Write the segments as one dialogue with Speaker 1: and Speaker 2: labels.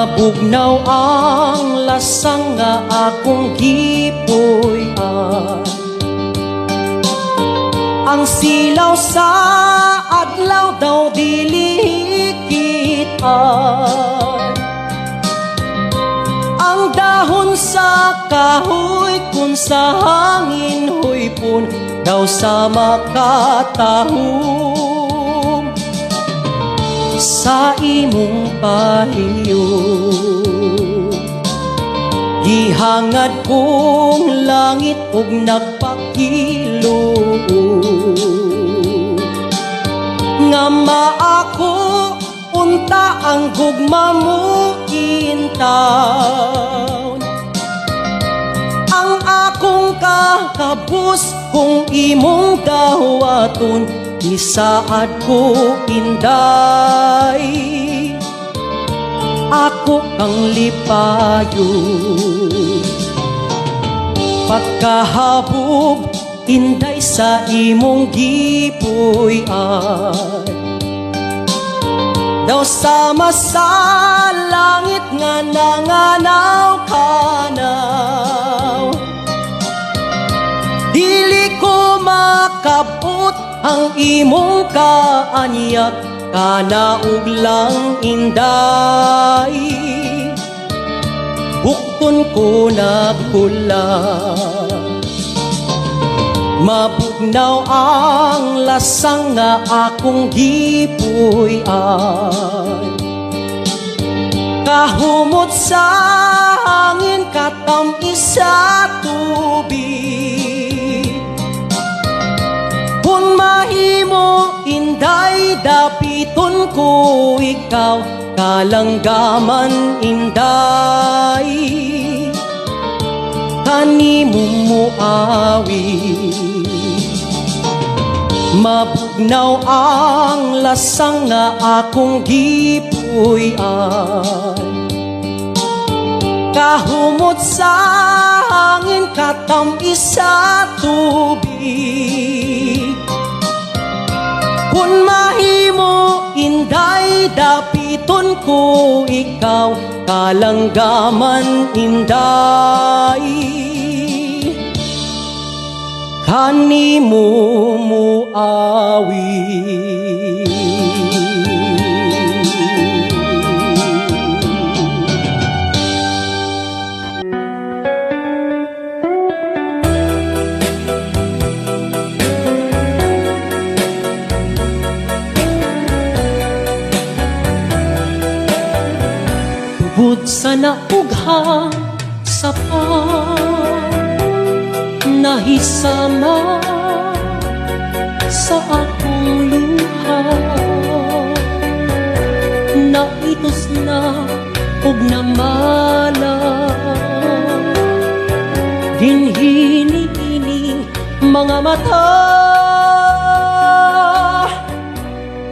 Speaker 1: Mabugnaw ang lasang nga akong gipuy-an. Ang silaw sa adlaw daw dili kitaan. Ang dahon sa kahoy kun sa hangin huypon daw sa makatahom sa imong pahiyo. Gihangad kong langit ug nagpakilo nga maako unta ang gugma mo intaw. Ang akong kakabus kung imong dawaton isaad ko inday. Ako kang lipayo pagkahabog inday sa imong gipuy-an. Daw sama sa langit nga nanganaw-kanaw, dili ko makabot ang imong kaanyak kana ug lang inday. Bukton ko nagkula, mabugnaw ang lasang nga akong gipuy-an. Kahumot sa hangin katamis sa tubig, kung mahimo inday dapiton ko ikaw kalanggaman inday. Kanimo muawi, mabugnaw ang lasang nga akong gipuy-an. Kahumot sa hangin katamis sa tubig, kung mahimo inday dapiton ko ikaw kalanggaman inday. Kanimo muawi. Tubod sa naughang sapa nahisama sa akong luha, naitos na ug namala dinhini-ining mga mata.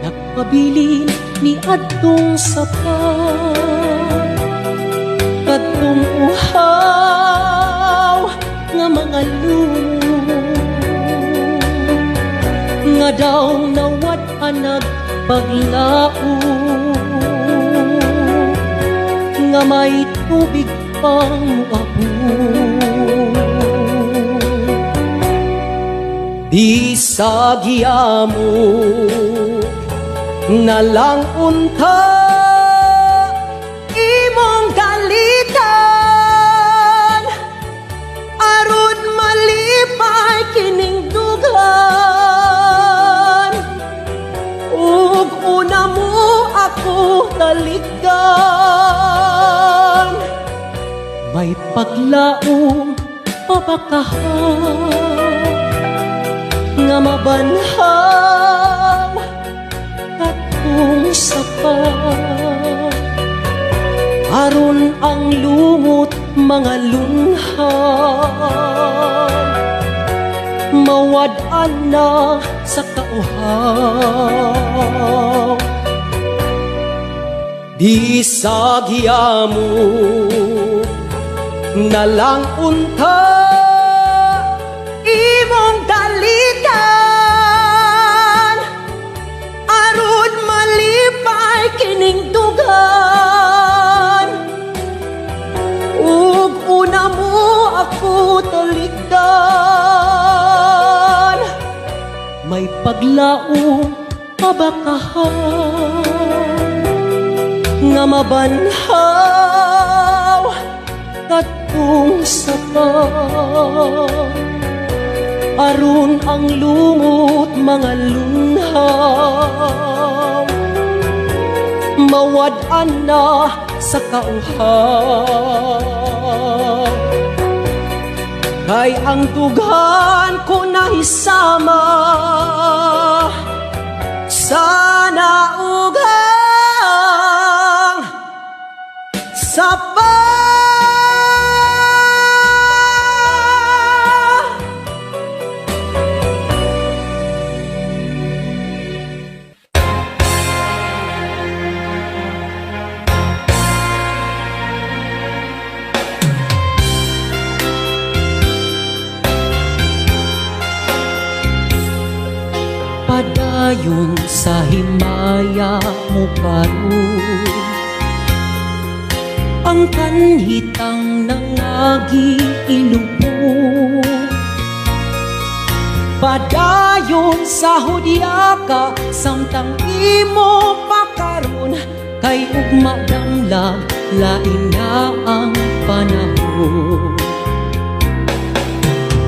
Speaker 1: Nagpabilin ni adtong sapa kadtong uhaw nga mga lumo nga daw nawad-an nagpaglao, nga may tubig pang muabot. Di sa giyamo na lang unta imong galitan, aron malipay kining dugan. Ug una mo ako talikdan, may paglaom papakahan nga mabanhaw katong sapat, aron ang lumot mga lunhan mawad-an na sa kauhaw. Di sa giyamo na lang unta imong dalitan, aron malipay kining dugan. paglaong mabakahan nga mabanhaw katong sapa aron ang lumot mga lunhaw mawad-an na sa kauhaw kay ang dughan ko nahisama sana ugang sapa padayon sa himaya mo karon ang kanhitang nangagi ilubog padayon sa hudyaka samtang imo pakaron kay ugma damlag lain na ang panahon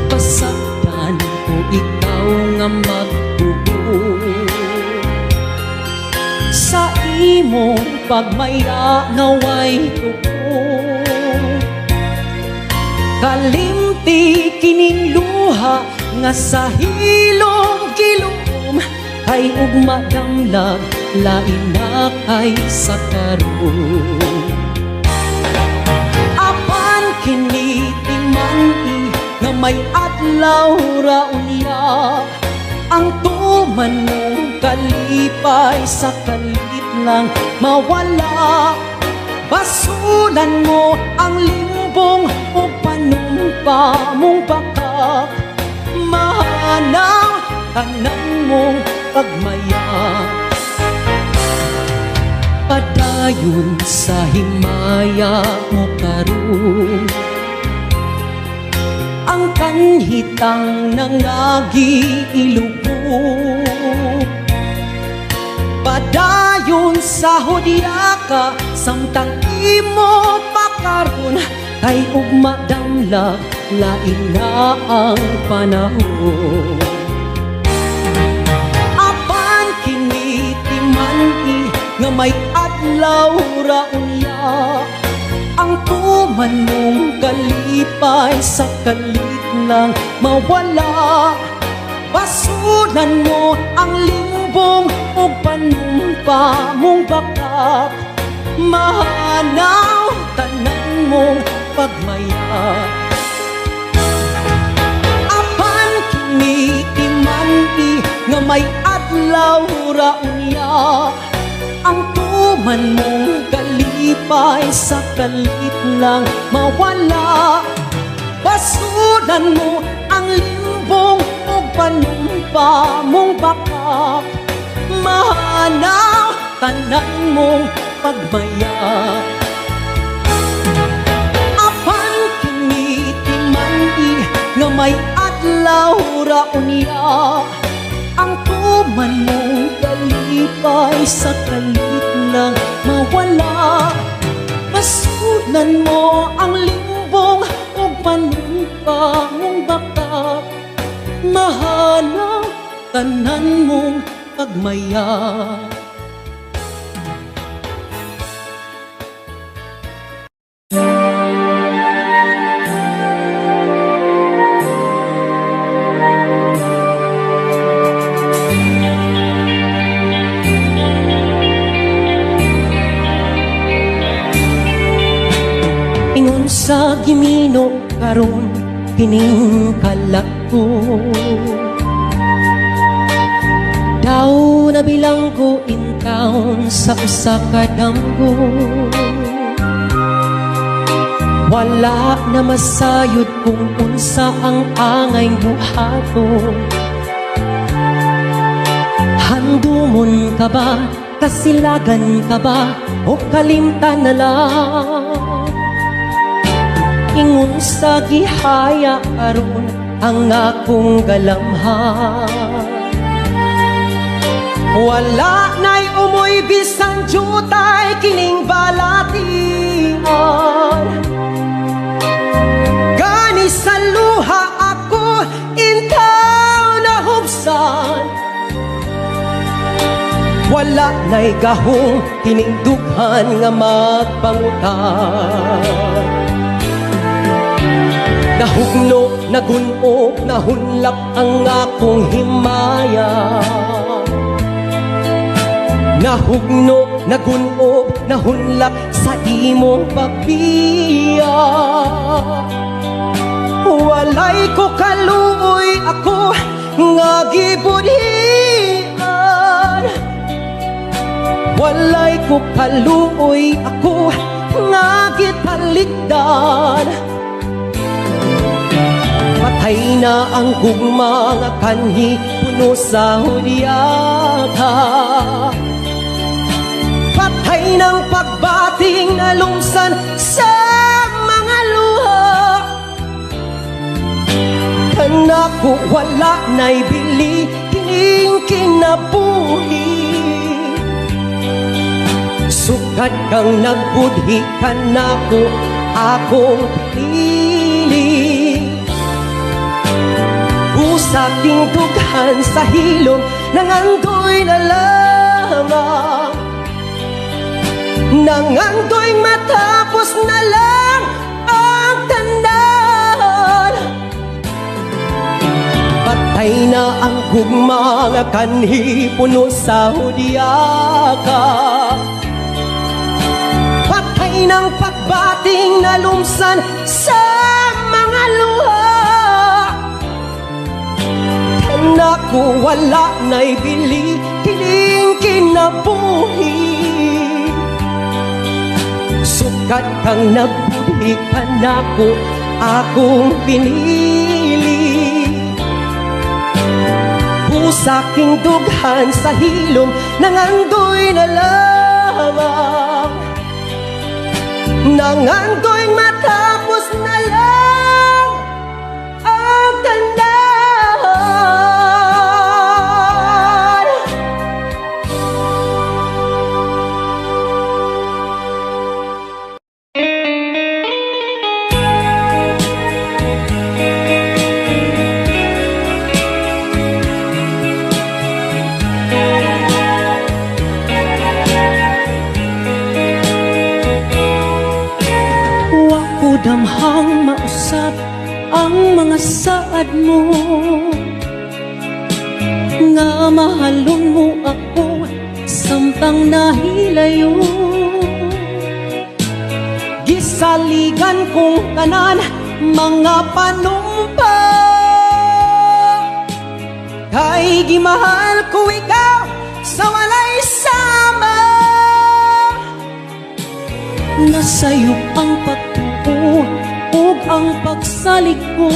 Speaker 1: pasagdan ko ikaw nga sa imong pagmaya ngaway tuko kalimti kining luha nga sa hilom kilom kay ugma damlag lain na kay sa karon apan kini timani nga may adlaw ra unya ang tuman mong kalipay sa kalit lang mawala basulan mo ang limbong o panumpa mong bakak mahanaw tanang mong pagmaya padayon sa himaya mo karon ang kanhitang nangagi ilubog padayon sa hudyaka samtang imo pakaron kay ugma damlag lain na ang panahon apan kini timani nga may adlaw ra unya ang tuman mong kalipay sa kalit lang mawala basulan mo ang limbong o panumpa mong bakak mahanaw tanan mong pagmaya apan kini timandi nga may adlaw ra unya ang tuman mong kalipay sa kalit lang mawala basulan mo ang limbong o panumpa mong bakak mahanaw tanan mong pagmaya apan kini timandi nga may adlaw ra unya ang tuman mong kalipay sa kalit lang mawala basulan mo ang limbong o panumpa mong bakak mahanaw tanan mong pagmaya sa gimino karon kining kalako daw nabilang ko in town sa usa ka damgo wala na masayod kung unsa ang angay buhaton handumon ka ba kasilagan ka ba o kalimtan na lang ingon sa gihaya karon ang akong galamhan Wala na'y umoy bisan jutay kining balatian. Gani sa luha ako intaw na hubsan. Wala na'y gahong tinindughan nga magpangutan. Nahugno, nagunog, nahunlak ang akong himaya. Nahugno, nagunog, nahunlak sa imong pagbiya. Walay ko kaluoy ako nga gibudhian. Walay ko kaluoy ako nga gitalikdan. Patay na ang gugma nga kanhi puno sa hudyata. Patay ng pagbating na lumsan sa mga luha. Kanako wala na'y bili kining kinabuhi. Sugad kang nagbudhi kanako akong pinili. Usaking dughan sa hilom nangandoy na lamang. Nangandoy matapos na lang ang tanan. Patay na ang gugma nga kanhi puno sa hudyaka. Patay ng pagbating na lumsan sa mga luha. Kanako wala na'y bili kining kinabuhi. Sukat kang nagbudhi kanako akong pinili. Usaking dughan sa hilom nangandoy na lamang. Nangandoy matapos na lang ang tanan. Damhang mausap ang mga saad mo, nga mahalon mo ako samtang nahilayo. Gisaligan kong tanan mga panumpa, kay gimahal ko ikaw sa walay sama. Nasayop ang pagtuo ug ang pagsalig ko,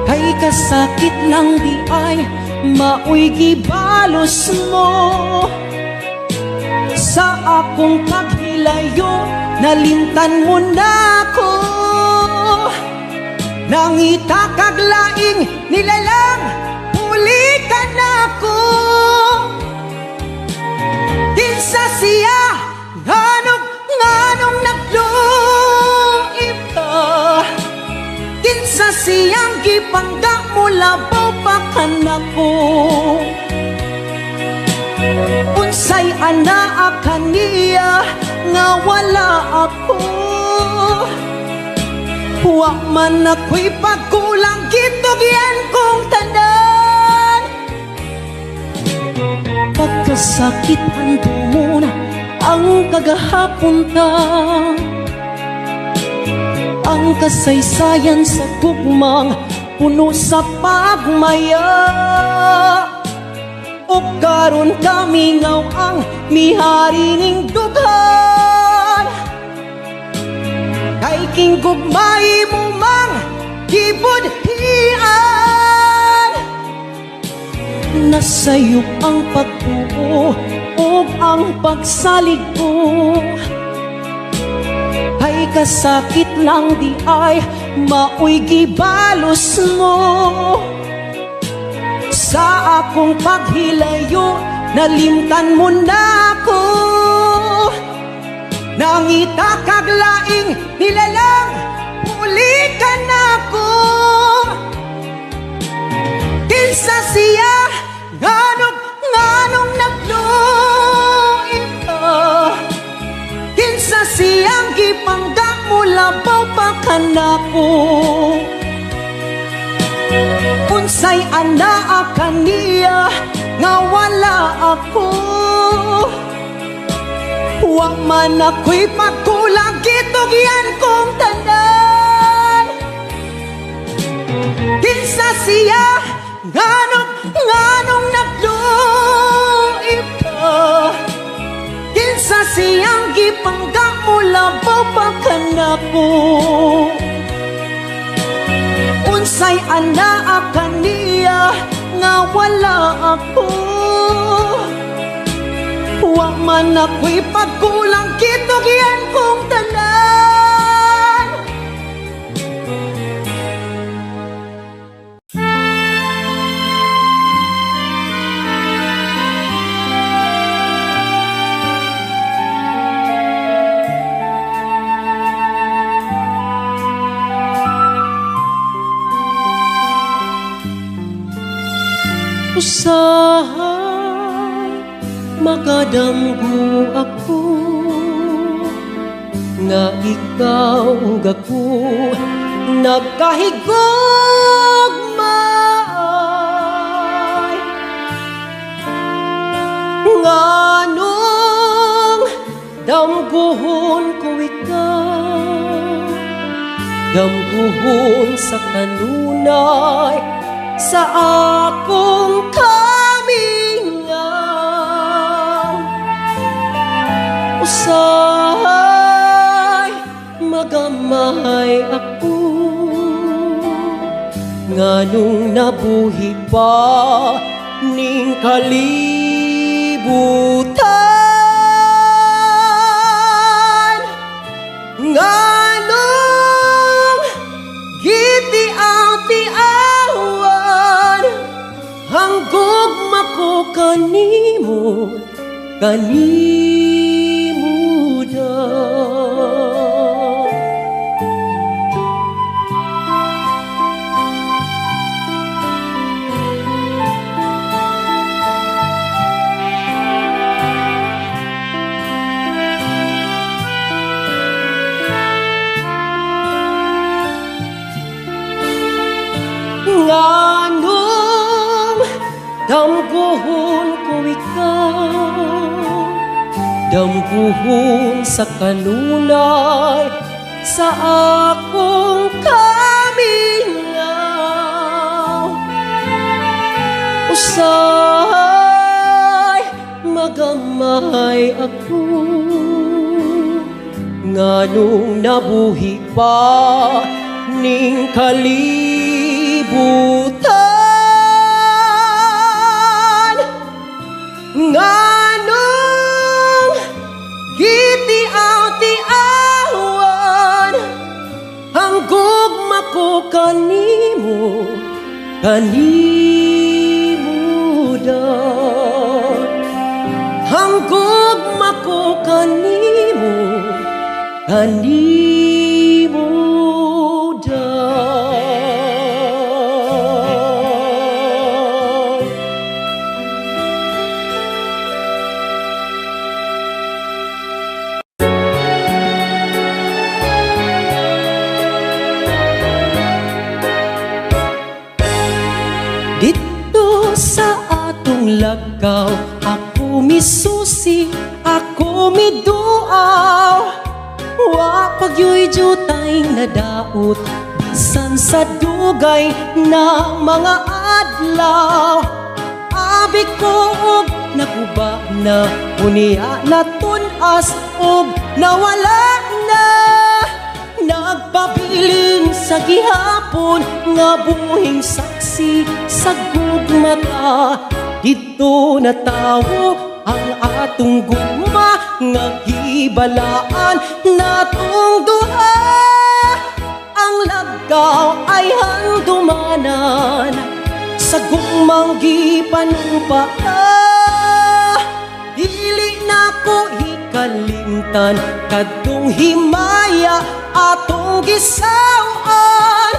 Speaker 1: kay kasakit lang di ay maoy gibalos mo. Sa akong paghilayo nalimtan mo na ko, nangita kag laing nilalang pulikan ako. Kinsa siya nganong nagluib ka, kinsa siyang gipangga mo labaw pa kanako. Unsay anaa kaniya nga wala ako, wa man ako'y pagkulang gitugyan kong tanan. Pagkasakit hando mo na ang kagahapon ta, ang kasaysayan sa gugmang puno sa pagmaya. O karon kami ngaw ang mihari ning dughan, kay king gugmay mo mang gibudhian. Nasayop ang pagtuo ug ang pagsalig ko, kay kasakit lang di ay maoy gibalos mo. sa akong paghilayo, nalimtan mo na ako. Nangita kag laing nilalang, uli ka na ko. Kinsa siya, nganong nagluin ka. Kinsa siyang gipangga mo, labaw pa ka na ko. Unsay anaa kaniya, nga wala ako. Wa man ako'y pagkulang, gitugyan kong tanan. Kinsa siya, nganong nagluib ka. Kinsa siyang gipangga mo, labaw pa ka na ko. Unsay anaa kaniya, nga wala ako. Wa man ako'y pagkulang, kitugyan kong tanan. Usahay magadamgo ako, nga ikaw gako nagkahigugmay. Nganong damguhon ko ikaw, damguhon sa kanunay, sa akong kamingaw. Usahay magamay ako, nganong nabuhi pa ning kalibutan. Nganong gitiaw-tiawan, hanggugma ko kanimo, kanimo daw. Nganong damguhon ko ikaw, damguhon sa kanunay, sa akong kamingaw. Usahay magamay ako, nganong nabuhi pa ning kalibutan. Nganong gitiaw-tiawan, hanggugma ko kanimo, kanimo daw. Hanggugma ko kanimo, kanimo daw. Dito sa atong lagaw, ako misusi, ako miduaw. Wa pagyoy jutay nadaot, bisan sa dugay na mga adlaw. Abi ko og naguba na, unia na tunas og nawala na. Nagpabiling sa gihapon, nga buhing saksi sa gugmata. Dito na tawo ang atong gugma, nga gibalaan natong duha. Ang lagaw ay handumanan, sa gumanggi panumpaka. Dili na ko hikalimtan kadtong himaya atong gisawan.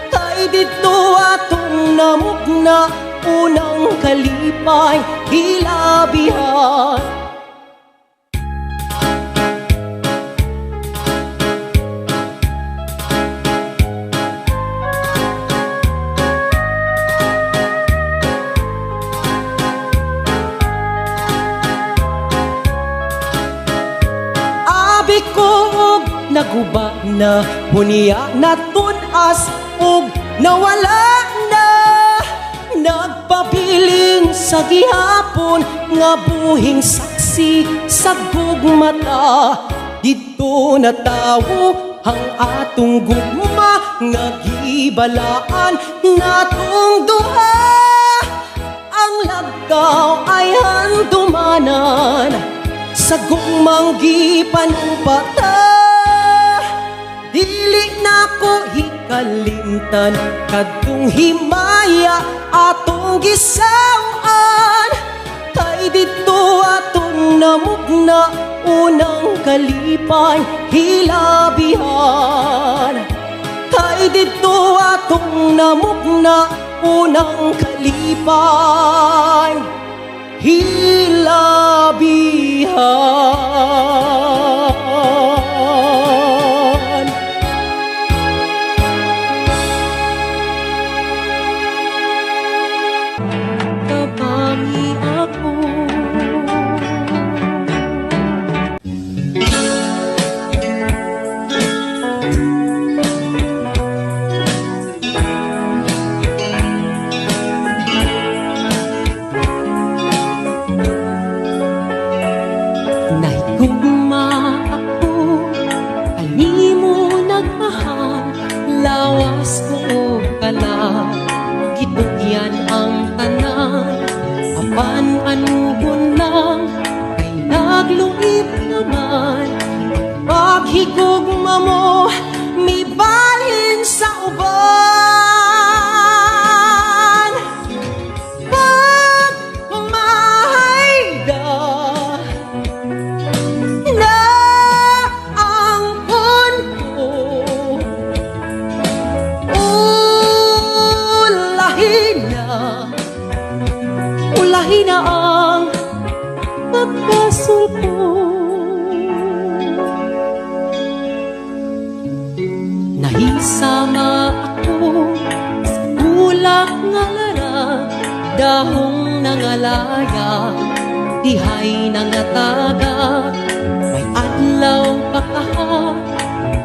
Speaker 1: Kay dito atong namugna unang kalipay hilabihan. Abi ko og naguba na bunia na tunas og nawala na. Nagpabilin sa gihapon nga buhing saksi sa gugmata. Dito natawo ang atong gugma nga gibalaan natong duha. Ang lagaw ay handumanan sa gumanggi panumpata. Dili na ko hikalimtan kadtong himaya atong gisawan. Kay dito atong namugna unang kalipay hilabihan. Kay dito atong namugna unang kalipay hilabihan. Tabangi ako, nahigugma ako, kanimo nagmahal, lawas ko kala, gitugyan ang tanan, apan anugon lang, kay nagluip naman. Paghigugma mo, may balhin sa uban. Pag mahayda na ang punto, ulahin na ang pagkasulpo. Nahisama ako sa ulak nga lara, dahong nangalaya, dihay nangataga. May adlaw pa kaha,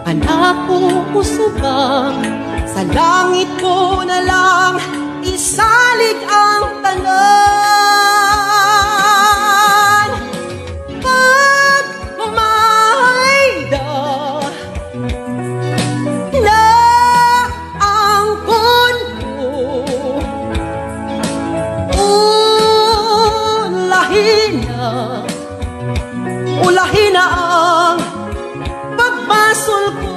Speaker 1: anak ko usubang, sa langit ko na lang isalig ang tanan. Pag mahayda na ang punto, ulahin na ang pagbasol ko.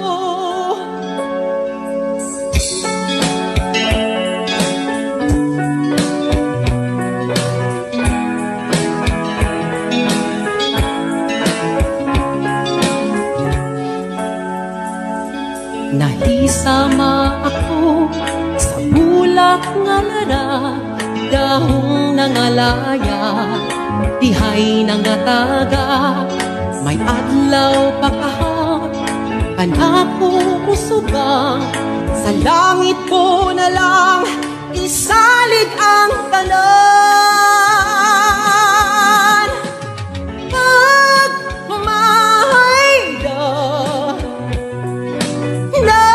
Speaker 1: Nahisama ako sa bulak nga lara, dahong nangalaya, dihay nangataga. May adlaw pa kaha, anak ko usugang, sa langit ko na lang isalig ang tanan. Pag mahayda na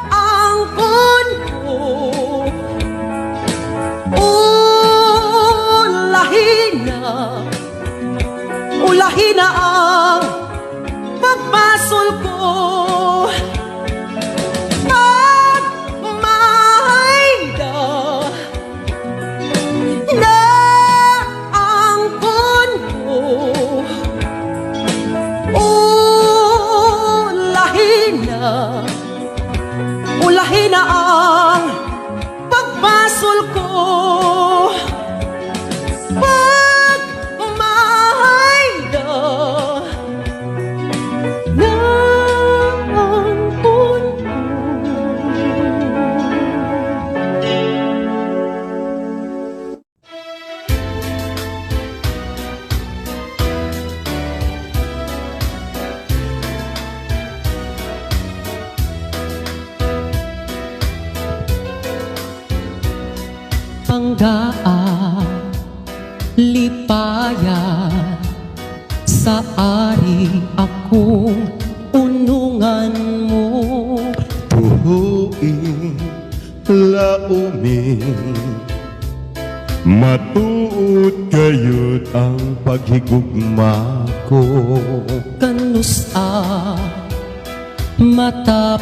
Speaker 1: ang punto, ulahin na ang pagbasol ko. Pag mahayda na ang punto, ulahin na ang pagbasol ko pagmamahal na ampun ko. Panggaan, lipayan, sa ari akong unungan mo.
Speaker 2: Tuhuin, laumin, matuod kayod ang paghigugma ko.
Speaker 1: Kanusa matapos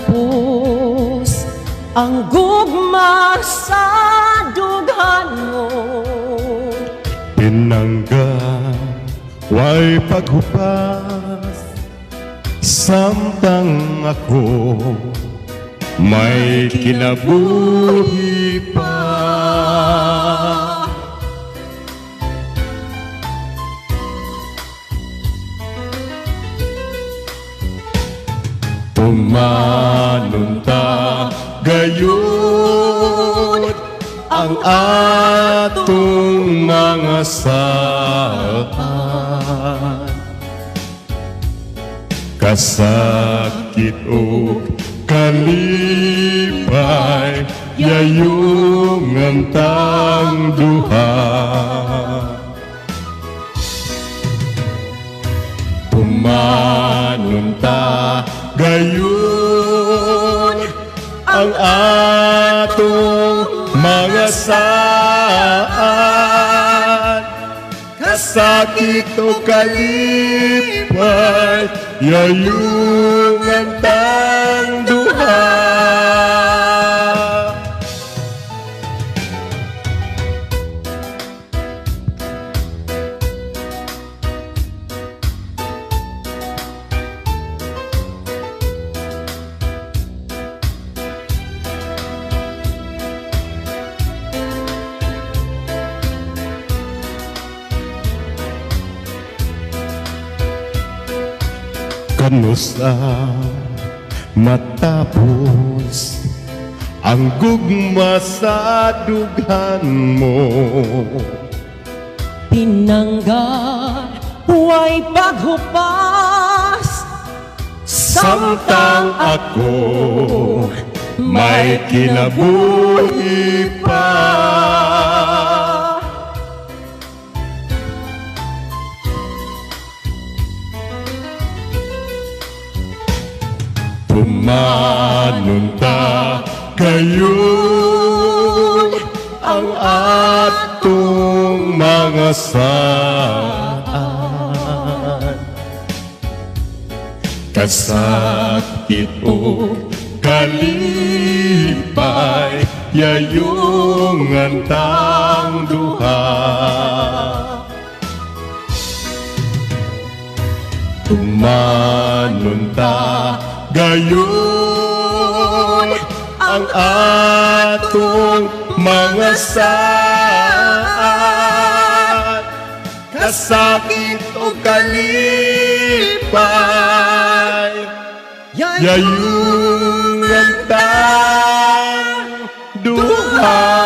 Speaker 1: ang gugma sa dughan mo.
Speaker 2: Pinangga, way paghupas, samtang ako may kinabuhi pa. Pumanunta gayon ang atong mga saan. Kasakit o kalipay, yayong antang duha. Pumanunta gayon ang atong mga saan. Kasakit o kalipay, yayong antang duha. Kanusa matapos ang gugma sa dughan mo.
Speaker 1: Pinangga, huway paghupas,
Speaker 2: Samtang ako may kinabuhi pa. Pumanunta kayo ang atong mga saan. Kasakit o kalipay, yayong antang duha. Tumanunta gayon ang atong mga saan. Kasakit o kalipay, yayong antang duha.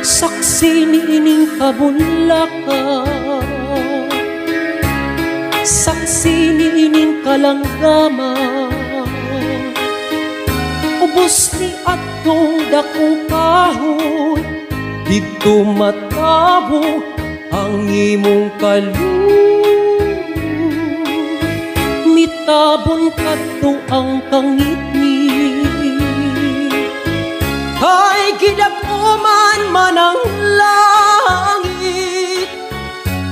Speaker 1: Saksi niining kabunlakan, saksi niining kalanggama, ubos ni atong dakong kahoy, dito matabo ang imong kaloob. Mitabon kadto ang kangit ni, kay gidakuman man ang langit.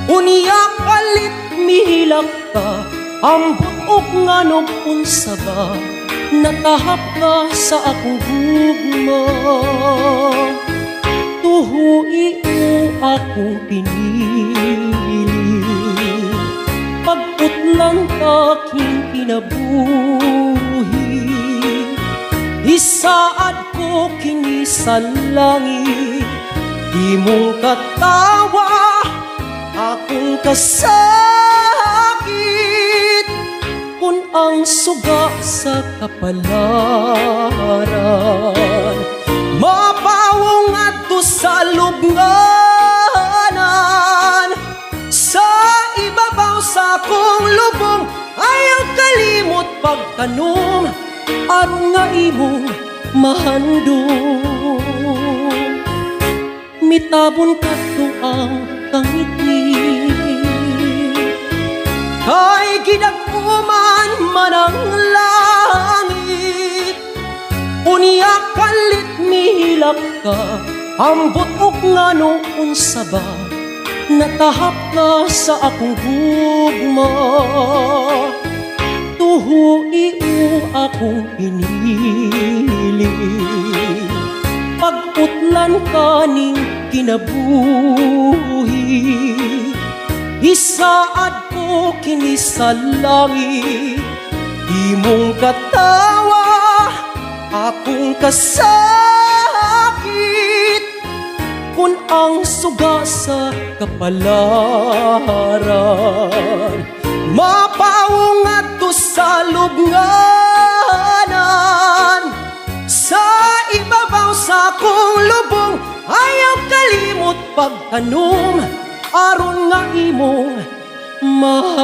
Speaker 1: Unya kalit mihilak ka, ambot og nga nung unsa ba natahap ka sa akong gugma. Tuhui mo akong pinili, pagputlan aking kinabuhi. Isaad ko kini sa langit, di mong katawa akong kasakit. Kung ang suga sa kapalaran, mapawong adto sa lubnganan. Sa ibabaw sa akong lubong, ayaw kalimot pagtanom, aron nga imong mahandong. Mitabon kadto ang kangiti, kay gidag-uman man ang langit. Unya kalit mihilak ka, ambot ug ngano unsa ba, natahap ka sa akong gugma. Tuhui mo akong pinili, pagputlan ka ning kinabuhi. Isaad ko kini sa langit, di mong katawa akong kasakit. Kung ang suga sa kapalaran, mapawong adto sa lubnganan. Sa ibabaw sa akong lubong, ayaw kalimot pagtanom, aron nga imong mahandong.